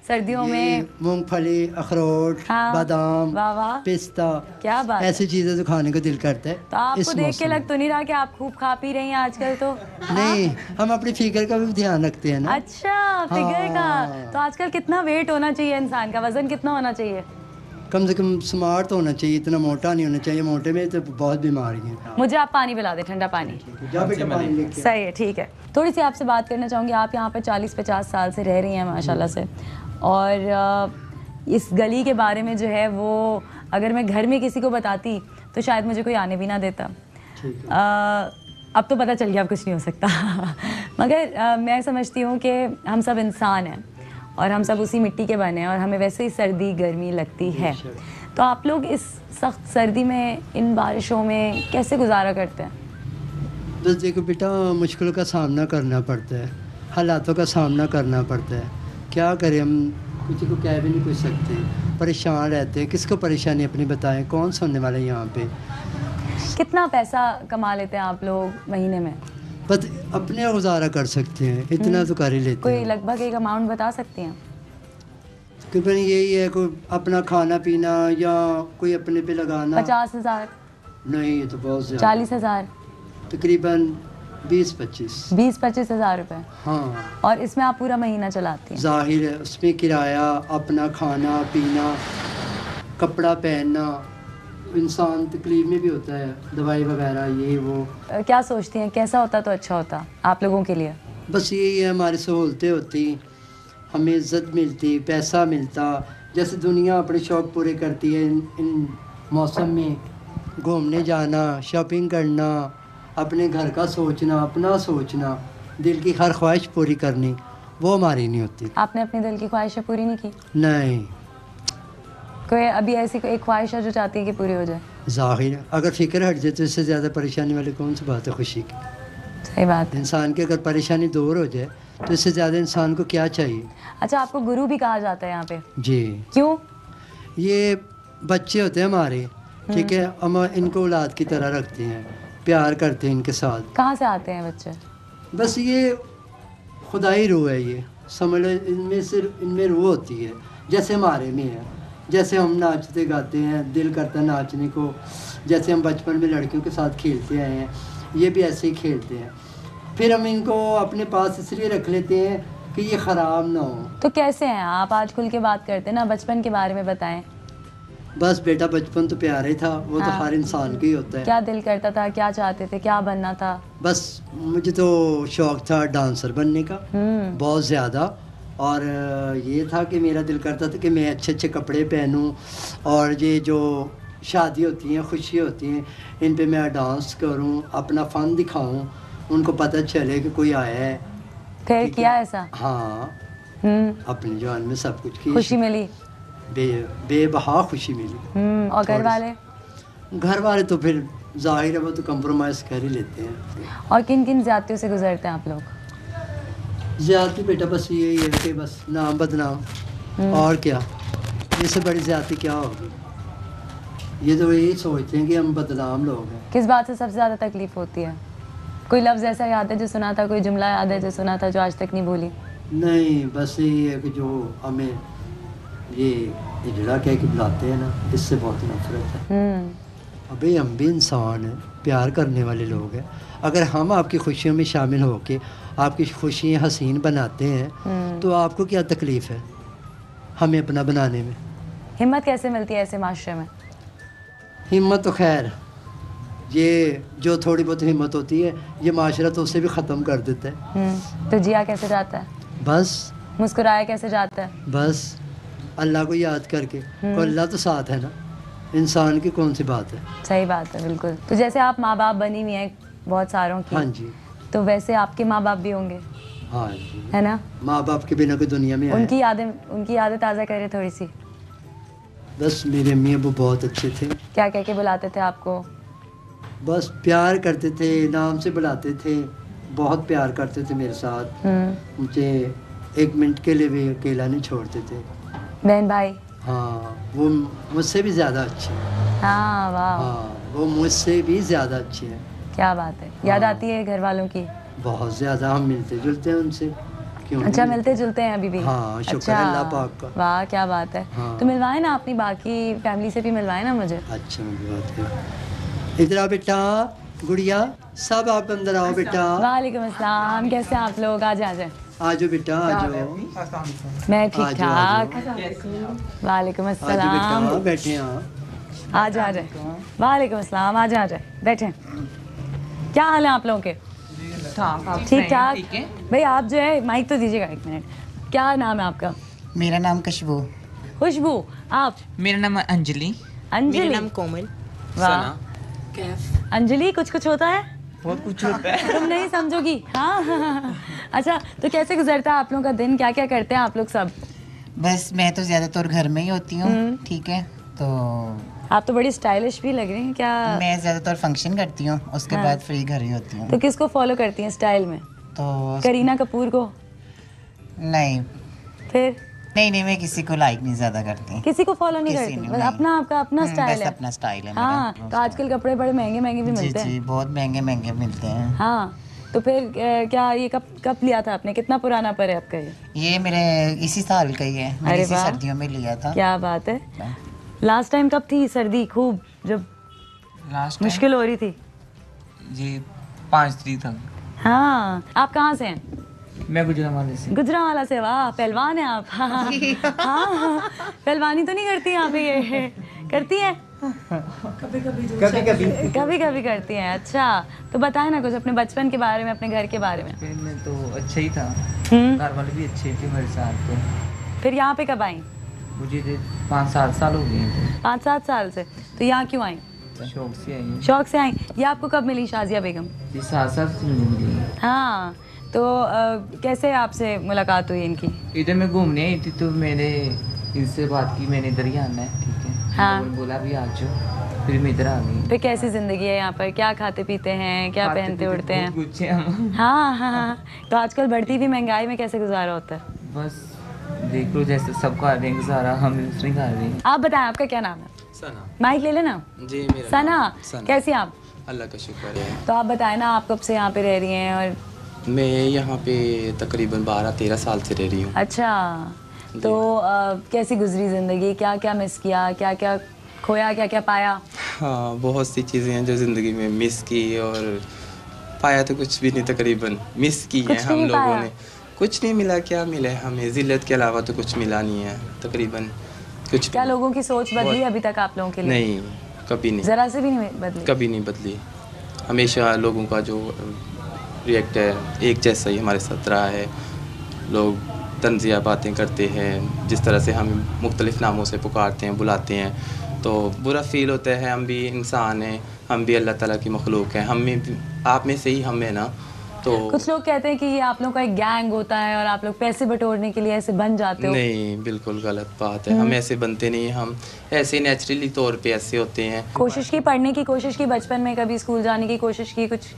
सर्दियों में, मूंगफली, अखरोट, हाँ, बादाम, वाह वाह, पिस्ता, क्या बात है। ऐसी चीजें तो खाने को दिल करता है। तो आपको इस देख के मौसम लग तो नहीं रहा कि आप खूब खा पी रही हैं आजकल तो? में। नहीं, हम अपनी फिगर का भी ध्यान रखते हैं ना। अच्छा, फिगर का। हाँ। तो आजकल कितना वेट होना चाहिए इंसान का, वजन कितना होना चाहिए? कम से कम स्मार्ट होना चाहिए, इतना मोटा नहीं होना चाहिए। मोटे में तो बहुत बीमारी हैं। मुझे आप पानी पिला दें, ठंडा पानी। जा बेटा पानी लेके। सही है, ठीक है। थोड़ी सी आपसे बात करना चाहूँगी। आप यहाँ पे 40-50 साल से रह रही हैं माशाल्लाह से, और इस गली के बारे में जो है वो अगर मैं घर में किसी को बताती तो शायद मुझे कोई आने भी ना देता। अब तो पता चल गया, अब कुछ नहीं हो सकता। मगर मैं समझती हूँ कि हम सब इंसान हैं और हम सब उसी मिट्टी के बने हैं और हमें वैसे ही सर्दी गर्मी लगती है। तो आप लोग इस सख्त सर्दी में, इन बारिशों में कैसे गुजारा करते हैं? बस देखो बेटा, मुश्किलों का सामना करना पड़ता है, हालातों का सामना करना पड़ता है। क्या करें, हम किसी को कह भी नहीं पूछ सकते, परेशान रहते हैं। किसको परेशानी अपनी बताएं, कौन सुनने वाले यहाँ पे। कितना पैसा कमा लेते हैं आप लोग महीने में? बस अपने गुजारा कर सकते हैं, इतना तो कर ही लेते कोई हैं। लगभग एक अमाउंट बता सकती हैं? तकरीबन यही है, कोई अपना खाना पीना या कोई अपने पे लगाना। 50,000? नहीं, ये तो बहुत ज़्यादा। 40,000? तकरीबन 20-25। 20-25 हज़ार रुपये? हाँ। और इसमें आप पूरा महीना चलाती हैं? जाहिर है, उसमें किराया, अपना खाना पीना, कपड़ा पहनना, इंसान तकलीफ में भी होता है, दवाई वगैरह ये वो। क्या सोचती हैं कैसा होता तो अच्छा होता आप लोगों के लिए? बस यही है, हमारी सहूलतें होती, हमें इज़्ज़त मिलती, पैसा मिलता। जैसे दुनिया अपने शौक़ पूरे करती है इन मौसम में, घूमने जाना, शॉपिंग करना, अपने घर का सोचना, अपना सोचना, दिल की हर ख्वाहिश पूरी करनी, वो हमारी नहीं होती। आपने अपने दिल की ख्वाहिशें पूरी नहीं की? नहीं। कोई अभी ऐसी कोई एक ख्वाहिश है जो चाहती है कि पूरी हो जाए? ज़ाहिर है, अगर फ़िक्र हट जाए तो इससे ज़्यादा परेशानी वाली कौन सी बात है खुशी की। सही बात है। इंसान की अगर परेशानी दूर हो जाए तो इससे ज़्यादा इंसान को क्या चाहिए। अच्छा, आपको गुरु भी कहा जाता है यहाँ पे? जी। क्यों? ये बच्चे होते हैं हमारे, ठीक है, हम इनको औलाद की तरह रखते हैं, प्यार करते हैं इनके साथ। कहाँ से आते हैं बच्चे? बस ये खुदाई रूह है, ये समझ लो, इनमें सिर्फ इनमें रूह होती है, जैसे हमारे में है। जैसे हम नाचते गाते हैं, दिल करता है नाचने को, जैसे हम बचपन में लड़कियों के साथ खेलते आए हैं, ये भी ऐसे ही खेलते हैं। फिर हम इनको अपने पास इसलिए रख लेते हैं कि ये ख़राब ना हो। तो कैसे हैं आप? आज खुल के बात करते हैं ना, बचपन के बारे में बताएं। बस बेटा, बचपन तो प्यारा ही था, वो तो हाँ। हर इंसान का ही होता है। क्या दिल करता था, क्या चाहते थे, क्या बनना था? बस मुझे तो शौक़ था डांसर बनने का, बहुत ज़्यादा। और ये था कि मेरा दिल करता था कि मैं अच्छे अच्छे कपड़े पहनूं और ये जो शादी होती हैं, खुशी होती हैं, इन पे मैं डांस करूं, अपना फ़न दिखाऊं, उनको पता चले कि कोई आया है। फिर किया ऐसा? हाँ, अपने जवान में सब कुछ किया। खुशी मिली? बेबहा खुशी मिली। और घर वाले? घर वाले तो फिर जाहिर है, वो तो कंप्रोमाइज़ कर ही लेते हैं। और किन किन ज़्यादतियों से गुजरते हैं आप लोग? ज़्यादती बेटा बस यही है कि बस नाम बदनाम, और क्या, इससे बड़ी ज़्यादती क्या होगी। ये तो यही सोचते हैं कि हम बदनाम लोग हैं। किस बात से सबसे ज़्यादा तकलीफ होती है? कोई लफ्ज़ ऐसा याद है जो सुना था, कोई जुमला याद है जो सुना था जो आज तक नहीं भूली? नहीं, बस यही है कि जो हमें ये हिजड़ा कह के बुलाते हैं ना, इससे बहुत नफरत है। अबे हम भी इंसान हैं, प्यार करने वाले लोग हैं। अगर हम आपकी खुशियों में शामिल होकर आपकी खुशियाँ हसीन बनाते हैं तो आपको क्या तकलीफ़ है हमें अपना बनाने में। हिम्मत कैसे मिलती है ऐसे माशरे में? हिम्मत तो खैर, ये जो थोड़ी बहुत हिम्मत होती है ये माशरा तो उसे भी ख़त्म कर देता है। तो जिया कैसे जाता है? बस मुस्कुराया कैसे जाता है? बस अल्लाह को याद करके। तो अल्लाह तो साथ है ना, इंसान की कौन सी बात है। सही बात है, बिल्कुल। तो जैसे आप माँ बाप बनी हुई हैं बहुत सारों की, हाँ जी, तो वैसे आपके माँ बाप भी होंगे, हाँ जी, है ना? माँ बाप के बिना कोई दुनिया में है। उनकी यादें ताज़ा करें थोड़ी सी। बस मेरे अम्मी अबू बहुत अच्छे थे। क्या कह के बुलाते थे आपको? बस प्यार करते थे, नाम से बुलाते थे, बहुत प्यार करते थे मेरे साथ। मुझे एक मिनट के लिए भी अकेला नहीं छोड़ते थे। बहन भाई? हाँ, वो मुझसे भी ज़्यादा अच्छे हैं। हाँ, वाह, हाँ, वो मुझसे भी ज़्यादा अच्छे हैं। क्या बात है। याद आती है घर वालों की? बहुत ज़्यादा, हम मिलते जुलते हैं उनसे। क्यों अच्छा, नहीं? मिलते जुलते हैं अभी भी? हाँ, शुक्र है अल्लाह पाक का। वाह, क्या बात है। हाँ। तो मिलवाए ना अपनी बाकी फैमिली से भी, मिलवाए ना मुझे। अच्छा, मेरी बात है। इधर आओ बेटा, गुड़िया, सब आप अंदर आओ बेटा। वालेकुम अस्सलाम, कैसे हैं आप लोग? आ जाए आज बेटा आ जाओ। मैं ठीक आ जाओ, आ ठाक। वालेकुम आज बेटा अस्सलाम। बैठे हाँ। आ जाए। वालेकुम अस्सलाम। आ जाए बैठे। क्या हाल है आप लोगों के? ठीक ठाक। भाई आप जो है माइक तो दीजिएगा 1 मिनट। क्या नाम है आपका? मेरा नाम खुशबू। खुशबू। आप? मेरा नाम अंजलि। अंजलि। मेरा नाम कोमल। वाह। अंजलि कुछ होता है? बहुत कुछ होता है। तुम नहीं समझोगी। हाँ। अच्छा तो कैसे गुजरता है आप लोगों का दिन? क्या क्या करते हैं आप लोग सब? बस मैं तो ज़्यादातर घर में ही होती हूँ। ठीक है, तो आप तो बड़ी स्टाइलिश भी लग रही हैं। क्या मैं ज़्यादातर फंक्शन करती हूँ, उसके बाद फ्री घर ही होती हूँ। तो किसको फॉलो करती हैं स्टाइल में? तो करीना कपूर को? नहीं फिर नहीं, मैं किसी को लाइक नहीं ज़्यादा करती। किसी को फॉलो नहीं किसी करती? ने बस नहीं। अपना आपका अपना स्टाइल बस है। अपना स्टाइल है हाँ मेरा। तो आजकल कपड़े बड़े महंगे महंगे भी जी मिलते हैं। जी, बहुत महंगे महंगे मिलते हैं। हाँ तो फिर क्या ये कब लिया था आपने? कितना पुराना पर है आपका ये? मेरे इसी साल का ही है। मैंने अरे इसी वाह। सर्दियों में लिया था। क्या बात है। लास्ट टाइम कब थी सर्दी खूब जब लास्ट मुश्किल हो रही थी? जी 5 तारीख तक। हाँ आप कहाँ से हैं? मैं गुजरांवाले से। गुजरांवाला से। वाह पहलवान है आप। हाँ पहलवानी तो नहीं करती यहाँ पे? ये करती है कभी कभी करती हैं। अच्छा तो बताएं ना कुछ अपने बचपन के बारे में, अपने घर के बारे में। मैं तो अच्छा ही था, घर वाले भी अच्छे थे मेरे साथ। तो फिर यहाँ पे कब आई? मुझे 5-7 साल हो गए थे। 5-7 साल से। तो यहाँ क्यों आई? शौक से आई हूँ। शौक से आई। ये आपको कब मिली शाजिया बेगम? ये 7 साल से मिली। हाँ तो कैसे आपसे मुलाकात हुई इनकी? इधर मैं घूमने आई थी तो मैंने इनसे बात की, मैंने इधर ही आना है। ठीक है, हाँ। उन्होंने बोला भी आ जाओ, फिर मैं इधर आ गई। फिर कैसी जिंदगी है यहाँ पर? क्या खाते पीते हैं? क्या पहनते उड़ते हैं? कुछ है हम। हाँ। तो आजकल बढ़ती हुई महंगाई में कैसे गुजारा होता है? बस देख लो जैसे सब खा रहे हैं गुजारा, हम नहीं खा रहे हैं। आप बताएं आपका क्या नाम है? सना। माइक ले लेना। जी मेरा सना। नाम सना। कैसी हैं आप? अल्लाह का शुक्र है। तो आप बताएं ना आप कब से यहाँ पे रह रही हैं? और मैं यहाँ पे तकरीबन 12-13 साल से रह रही हूँ। अच्छा तो कैसी गुजरी ज़िंदगी? क्या क्या मिस किया? क्या क्या खोया? क्या क्या पाया? हाँ बहुत सी चीज़ें हैं जो ज़िंदगी में मिस की, और पाया तो कुछ भी नहीं, तकरीबन मिस की है कुछ भी हम नहीं लोगों पाया? ने। कुछ नहीं मिला। क्या मिला है हमें? जिल्लत के अलावा तो कुछ मिला नहीं है तकरीबन कुछ क्या भी। लोगों की सोच बदली अभी तक आप लोगों के लिए? नहीं, कभी नहीं, ज़रा से भी नहीं बदली? कभी नहीं बदली। हमेशा लोगों का जो रिएक्ट है एक जैसा ही हमारे साथ रहा है। लोग तंजिया बातें करते हैं, जिस तरह से हम मुख्तलिफ़ नामों से पुकारते हैं, बुलाते हैं, तो बुरा फील होता है। हम भी इंसान हैं, हम भी अल्लाह ताला की मखलूक हैं, हम में भी, आप में से ही हम हैं ना। तो कुछ लोग कहते हैं कि ये आप लोगों का एक गैंग होता है और आप लोग पैसे बटोरने के लिए ऐसे बन जाते हो। नहीं, बिल्कुल गलत बात है। हम ऐसे बनते नहीं, हम ऐसे नेचुरली तौर पे ऐसे होते हैं। कोशिश की, पढ़ने की कोशिश की, बचपन में कभी स्कूल जाने की कोशिश की कुछ?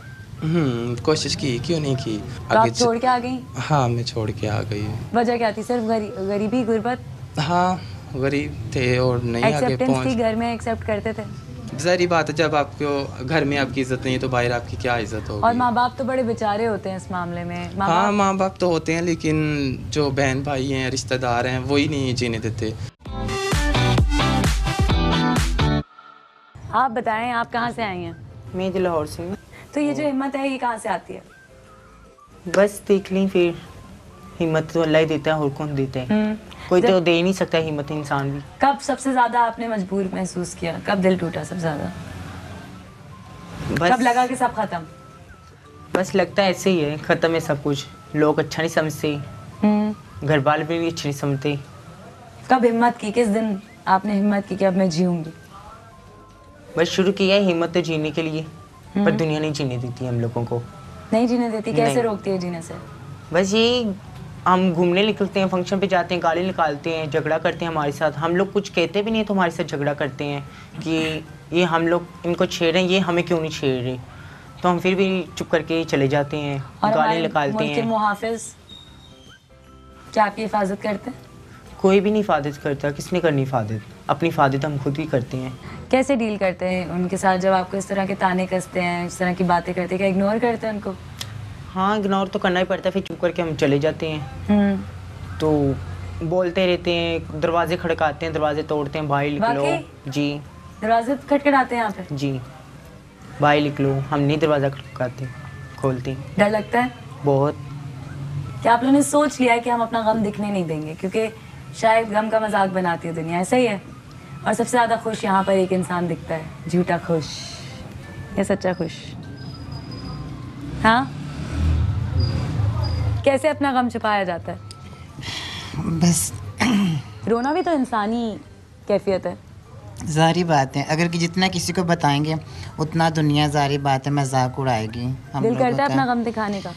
कोशिश की, क्यों नहीं की। तो आप छोड़ के आ गई? हाँ मैं छोड़ के आ गई। वजह क्या थी? सिर्फ गरीबी, गुर्बत? हाँ गरीब थे और नहीं आगे एक्सेप्टेंस थी पहुँच। घर में? एक्सेप्ट करते थे? ज़ाहिर बात है, जब आपको घर में आपकी इज्जत नहीं है तो बाहर आपकी क्या इज्जत होगी। और माँ बाप तो बड़े बेचारे होते हैं इस मामले में। हाँ माँ बाप तो होते हैं, लेकिन जो बहन भाई हैं, रिश्तेदार हैं, वही नहीं जीने देते। आप बताएं आप कहाँ से आई हैं? मैं तो लाहौर से हूँ। तो ये जो हिम्मत है ये कहाँ से आती है? बस देख लें, फिर हिम्मत तो अल्लाह ही देता है, और कौन देता है? कोई तो दे ही नहीं सकता हिम्मत, इंसान भी। कब सबसे ज्यादा आपने मजबूर महसूस किया? कब दिल टूटा सबसे ज्यादा? बस कब लगा कि सब खत्म? बस लगता है ऐसे ही है, ख़त्म है सब कुछ। लोग अच्छा नहीं समझते, घर वाले भी अच्छे नहीं समझते। कब हिम्मत की? किस दिन आपने हिम्मत की कि अब मैं जीऊंगी? बस शुरू किया है हिम्मत तो जीने के लिए, पर दुनिया नहीं जीने देती हम लोगों को। नहीं जीने देती? कैसे नहीं। रोकती है जीने से? बस ये हम घूमने निकलते हैं, फंक्शन पे जाते हैं, गाली निकालते हैं, झगड़ा करते हैं हमारे साथ। हम लोग कुछ कहते भी नहीं तो हमारे साथ झगड़ा करते हैं कि ये हम लोग इनको छेड़ रहे हैं, ये हमें क्यों नहीं छेड़ रहे। तो हम फिर भी चुप करके चले जाते हैं, और गाली हमारे निकालते मुल्क के हैं। मुहाफिज क्या आपकी हिफाजत करते हैं? कोई भी नहीं हिफाजत करता। किसने करनी हिफाजत? अपनी हिफाजत हम खुद ही करते हैं। कैसे डील करते हैं उनके साथ जब आपको इस तरह के ताने कसते हैं, इस तरह की बातें करते हैं? क्या इग्नोर करते हैं उनको? हाँ इग्नोर तो करना ही पड़ता है, फिर चुप करके हम चले जाते हैं। तो बोलते रहते हैं, दरवाजे खड़काते हैं, दरवाजे तोड़ते हैं, भाई लिख लो। वाकई? जी दरवाजे खटखटाते हैं यहाँ पे? जी, भाई लिख लो। हम नहीं दरवाज़ा खड़काते, खोलते। डर लगता है? बहुत। क्या आप लोगों ने सोच लिया है कि हम अपना गम दिखने नहीं देंगे, क्योंकि शायद गम का मजाक बनाती है दुनिया, ऐसा ही है। और सबसे ज़्यादा खुश यहाँ पर एक इंसान दिखता है, झूठा खुश या सच्चा खुश? हाँ, कैसे अपना गम छुपाया जाता है? बस रोना भी तो इंसानी कैफियत है। जारी बात है, अगर कि जितना किसी को बताएंगे उतना दुनिया जारी बात है मजाक उड़ाएगी। हम दिल लोगों करता है का अपना गम दिखाने का?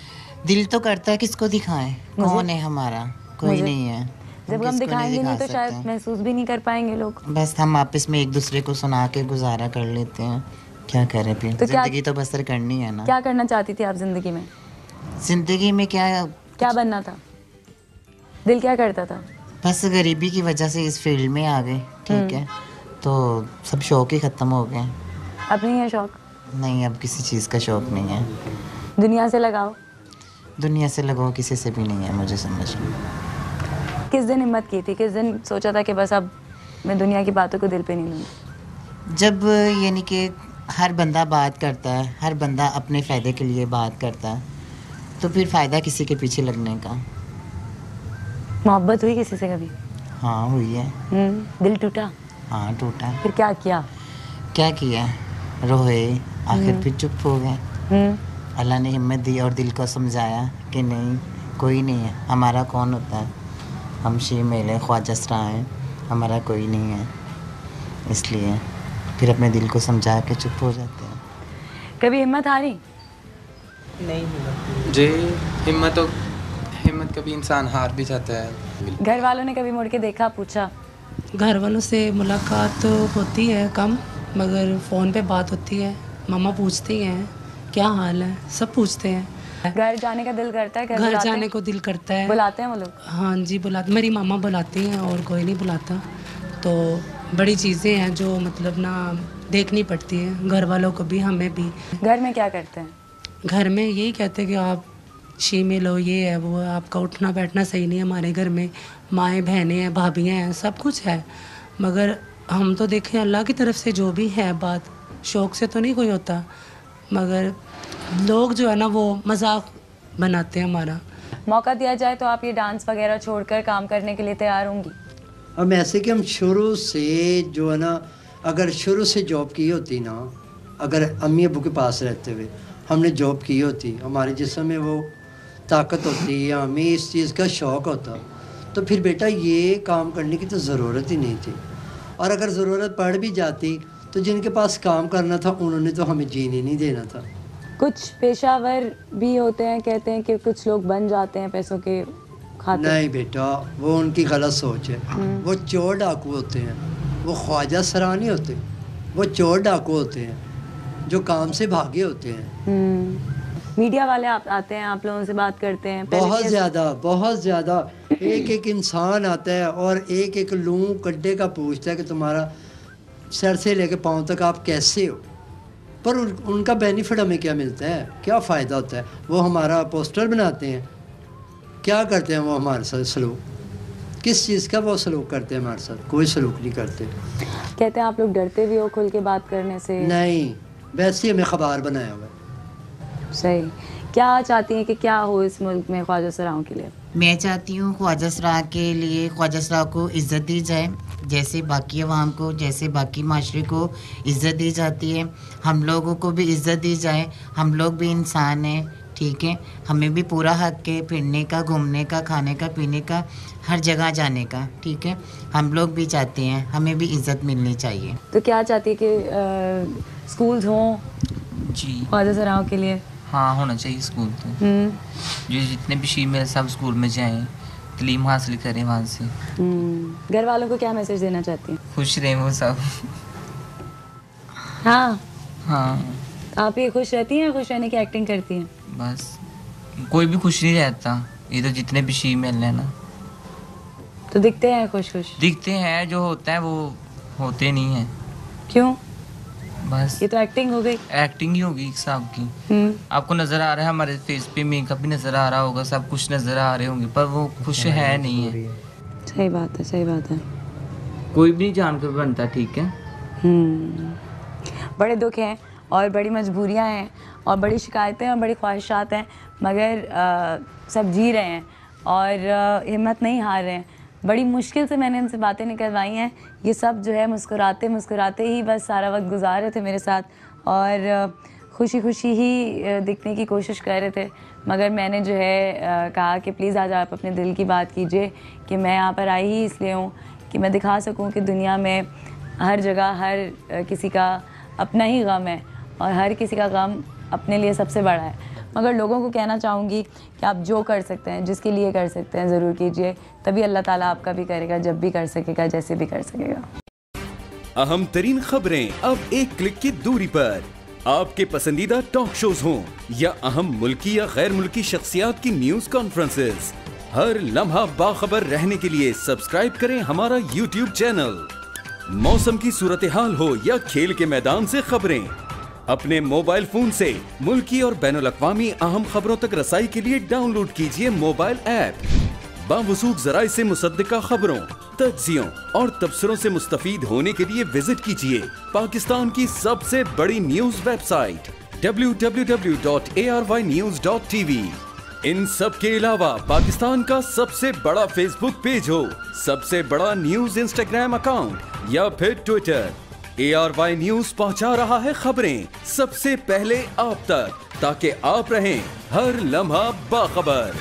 दिल तो करता है, किसको दिखाएं? कौन है हमारा? कोई नहीं है। जब हम गम किसको दिखाएंगे नहीं तो दिखा शायद सकते। महसूस भी नहीं कर पाएंगे लोग। बस हम आपस में एक दूसरे को सुना के गुजारा कर लेते हैं, क्या करें फिर? तो जिंदगी तो बसर करनी है ना। क्या करना चाहती थी आप जिंदगी में? जिंदगी में क्या बनना था? दिल क्या करता था? बस गरीबी की वजह से इस फील्ड में आ गए, ठीक है, तो सब शौक ही ख़त्म हो गए। अब नहीं है शौक? नहीं, अब किसी चीज़ का शौक नहीं है। दुनिया से लगाओ? दुनिया से लगाओ किसी से भी नहीं है मुझे समझ में। किस दिन हिम्मत की थी, किस दिन सोचा था कि बस अब मैं दुनिया की बातों को दिल पे नहीं लूँगी? जब यानी कि हर बंदा बात करता है, हर बंदा अपने फ़ायदे के लिए बात करता है, तो फिर फ़ायदा किसी के पीछे लगने का। मोहब्बत हुई किसी से कभी? हाँ हुई है। दिल टूटा? हाँ टूटा। फिर क्या किया? क्या किया? रोए, आखिर फिर चुप हो गए। अल्लाह ने हिम्मत दी और दिल को समझाया कि नहीं, कोई नहीं है, हमारा कौन होता है, हम शीमेल हैं, ख्वाजा सरा हैं, हमारा कोई नहीं है। इसलिए फिर अपने दिल को समझा के चुप हो जाते हैं। कभी हिम्मत हारी? नहीं जी, हिम्मत कभी इंसान हार भी जाता है। घर वालों ने कभी मुड़ के देखा, पूछा? घर वालों से मुलाकात तो होती है कम, मगर फ़ोन पे बात होती है। मम्मा पूछती हैं क्या हाल है, सब पूछते हैं। घर जाने का दिल करता है? घर जाने को दिल करता है। बुलाते हैं वो लोग? हाँ जी बुलाते, मेरी मामा बुलाती हैं और कोई नहीं बुलाता। तो बड़ी चीज़ें हैं जो मतलब ना देखनी पड़ती है, घर वालों को भी हमें भी। घर में क्या करते हैं? घर में यही कहते हैं कि आप शीमेल हो, ये है वो है, आपका उठना बैठना सही नहीं है। हमारे घर में माएँ बहनें हैं, भाभियाँ हैं, सब कुछ है, मगर हम तो देखें अल्लाह की तरफ से जो भी है बात, शौक़ से तो नहीं कोई होता, मगर लोग जो है ना वो मजाक बनाते हैं हमारा। मौका दिया जाए तो आप ये डांस वगैरह छोड़कर काम करने के लिए तैयार होंगी? अब ऐसे कि हम शुरू से जो है ना, अगर शुरू से जॉब की होती ना, अगर अम्मी अबू के पास रहते हुए हमने जॉब की होती, हमारे जिस्म में वो ताकत होती या हमें इस चीज़ का शौक़ होता, तो फिर बेटा ये काम करने की तो ज़रूरत ही नहीं थी। और अगर ज़रूरत पड़ भी जाती तो जिनके पास काम करना था उन्होंने तो हमें जीने नहीं देना था। कुछ पेशावर भी होते हैं, कहते हैं कि कुछ लोग बन जाते हैं पैसों के खातिर। नहीं बेटा, वो उनकी गलत सोच है। वो चोर डाकू होते हैं, वो ख्वाजा सरा नहीं होते, वो चोर डाकू होते हैं जो काम से भागे होते हैं। मीडिया वाले आप आते हैं, आप लोगों से बात करते हैं? बहुत ज़्यादा एक एक इंसान आता है और एक एक लूँ कड्डे का पूछता है कि तुम्हारा सर से लेके पाँव तक आप कैसे हो। पर उनका बेनिफिट हमें क्या मिलता है, क्या फ़ायदा होता है? वो हमारा पोस्टर बनाते हैं, क्या करते हैं वो हमारे साथ सलूक? किस चीज़ का वो सलूक करते हैं हमारे साथ? कोई सलूक नहीं करते। कहते हैं आप लोग डरते भी हो खुल के बात करने से? नहीं, वैसे ही हमें खबर बनाया हुआ है। सही। क्या चाहती हैं कि क्या हो इस मुल्क में ख्वाजा सराओं के लिए? मैं चाहती हूँ ख्वाजा सरा के लिए ख्वाजा सरा को इज़्ज़त दी जाए, जैसे बाकी अवाम को, जैसे बाकी माशरे को इज़्ज़त दी जाती है, हम लोगों को भी इज़्ज़त दी जाए। हम लोग भी इंसान हैं, ठीक है, हमें भी पूरा हक है फिरने का, घूमने का, खाने का, पीने का, हर जगह जाने का, ठीक है। हम लोग भी चाहते हैं, हमें भी इज़्ज़त मिलनी चाहिए। तो क्या चाहती है कि स्कूल्स हों जी ख्वाजा सराओं के लिए? हाँ होना चाहिए स्कूल तो। जो जितने भी शीमेल सब स्कूल में जाएं, तालीम हासिल करें वहाँ से। घर वालों को क्या मैसेज देना चाहती हैं? खुश रहें वो सब। हाँ हाँ आप ये खुश रहती हैं, खुश रहने की एक्टिंग करती हैं? बस कोई भी खुश नहीं रहता, ये तो जितने भी शीमेल हैं ना तो दिखते हैं खुश खुश? दिखते हैं, जो होता है वो होते नहीं हैं। क्यों? बस ये तो एक्टिंग हो गई। एक्टिंग ही होगी एक हिसाब की। आपको नज़र आ रहा है, हमारे फेस पे मेकअप भी नज़र आ रहा होगा, सब कुछ नज़र आ रहे होंगे, पर वो खुश है नहीं है। सही बात है, सही बात है। कोई भी नहीं जानकर बनता, ठीक है। बड़े दुख हैं और बड़ी मजबूरियां हैं और बड़ी शिकायतें और बड़ी ख्वाहिशात हैं, मगर सब जी रहे हैं। और हिम्मत नहीं हार रहे हैं। बड़ी मुश्किल से मैंने इनसे बातें निकलवाई हैं। ये सब जो है मुस्कुराते मुस्कुराते ही बस सारा वक्त गुजार रहे थे मेरे साथ और खुशी खुशी ही दिखने की कोशिश कर रहे थे। मगर मैंने जो है कहा कि प्लीज़ आज आप अपने दिल की बात कीजिए कि मैं यहाँ पर आई ही इसलिए हूँ कि मैं दिखा सकूँ कि दुनिया में हर जगह हर किसी का अपना ही गम है और हर किसी का गम अपने लिए सबसे बड़ा है। मगर लोगों को कहना चाहूँगी कि आप जो कर सकते हैं, जिसके लिए कर सकते हैं, ज़रूर कीजिए, तभी अल्लाह ताला आपका भी करेगा, जब भी कर सकेगा, जैसे भी कर सकेगा। अहम तरीन खबरें अब एक क्लिक की दूरी पर। आपके पसंदीदा टॉक शोज हों या अहम मुल्की या गैर मुल्की शख्सियात की न्यूज कॉन्फ्रेंसेस, हर लम्हा बाखबर रहने के लिए सब्सक्राइब करें हमारा YouTube चैनल। मौसम की सूरत हाल हो या खेल के मैदान से खबरें, अपने मोबाइल फोन से मुल्की और बैनुल अक़वामी अहम खबरों तक रसाई के लिए डाउनलोड कीजिए मोबाइल ऐप। बावसूख ज़राए से मुसद्दिका खबरों, तज्ज़ियों और तबसरों से मुस्तफ़ीद होने के लिए विजिट कीजिए पाकिस्तान की सबसे बड़ी न्यूज वेबसाइट www.arYnews.tv। इन सब के अलावा पाकिस्तान का सबसे बड़ा फेसबुक पेज हो, सबसे बड़ा न्यूज इंस्टाग्राम अकाउंट या फिर ट्विटर, ARY न्यूज पहुंचा रहा है खबरें सबसे पहले आप तक, ताकि आप रहें हर लम्हा बाखबर।